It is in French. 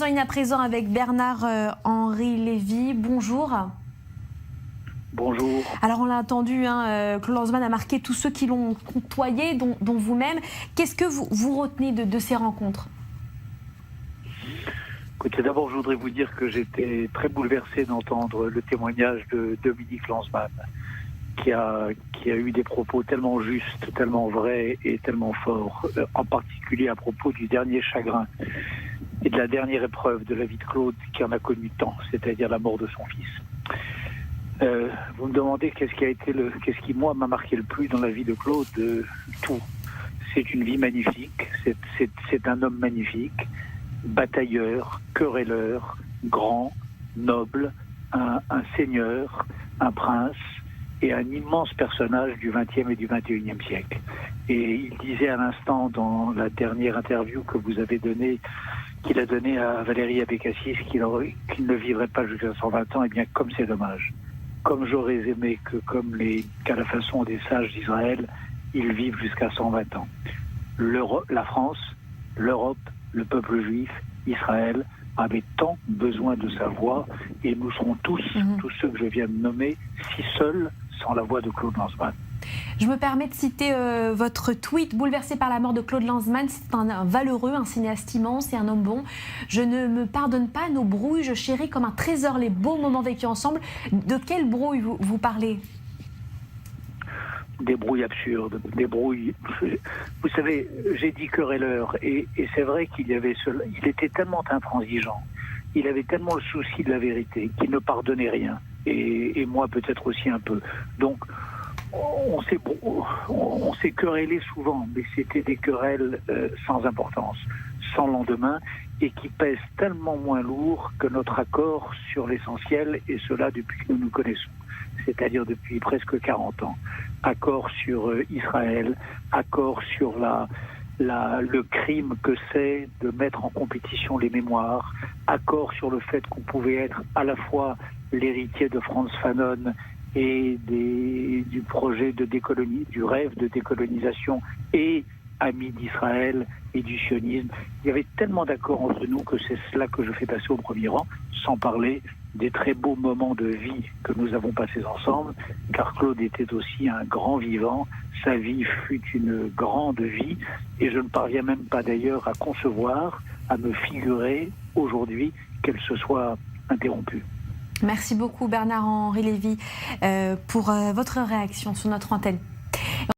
En ligne à présent avec Bernard-Henri Lévy. Bonjour. Bonjour. Alors on l'a entendu, Claude Lanzmann a marqué tous ceux qui l'ont côtoyé, dont vous-même. Qu'est-ce que vous retenez de ces rencontres? Écoutez, d'abord je voudrais vous dire que j'étais très bouleversé d'entendre le témoignage de Dominique Lanzmann, qui a eu des propos tellement justes, tellement vrais et tellement forts, en particulier à propos du dernier chagrin et de la dernière épreuve de la vie de Claude qui en a connu tant, c'est-à-dire la mort de son fils. Vous me demandez qu'est-ce qui moi m'a marqué le plus dans la vie de Claude. Tout. C'est une vie magnifique, c'est un homme magnifique, batailleur, querelleur, grand, noble, un seigneur, un prince et un immense personnage du XXe et du XXIe siècle. Et il disait à l'instant dans la dernière interview que vous avez donnée, qu'il a donnée à Valérie Abécassis, qu'il ne vivrait pas jusqu'à 120 ans. Et bien, comme c'est dommage. Comme j'aurais aimé qu'à la façon des sages d'Israël, ils vivent jusqu'à 120 ans. La France, l'Europe, le peuple juif, Israël avaient tant besoin de sa voix, et nous serons tous ceux que je viens de nommer, si seuls sans la voix de Claude Lanzmann. Je me permets de citer votre tweet. Bouleversé par la mort de Claude Lanzmann, c'est un valeureux, un cinéaste immense et un homme bon. Je ne me pardonne pas nos brouilles, je chéris comme un trésor les beaux moments vécus ensemble. De quelle brouille vous parlez? Des brouilles absurdes, des brouilles... Vous savez, j'ai dit querelleur, et c'est vrai qu'il était tellement intransigeant, il avait tellement le souci de la vérité, qu'il ne pardonnait rien, et moi peut-être aussi un peu. Donc, on s'est querellé souvent, mais c'était des querelles sans importance, sans lendemain, et qui pèsent tellement moins lourd que notre accord sur l'essentiel, et cela depuis que nous nous connaissons, c'est-à-dire depuis presque 40 ans. Accord sur Israël, accord sur le crime que c'est de mettre en compétition les mémoires, accord sur le fait qu'on pouvait être à la fois l'héritier de Frantz Fanon et du projet du rêve de décolonisation et ami d'Israël et du sionisme. Il y avait tellement d'accords entre nous que c'est cela que je fais passer au premier rang, sans parler des très beaux moments de vie que nous avons passés ensemble, car Claude était aussi un grand vivant, sa vie fut une grande vie, et je ne parviens même pas d'ailleurs à concevoir, à me figurer aujourd'hui qu'elle se soit interrompue. Merci beaucoup Bernard-Henri Lévy pour votre réaction sur notre antenne.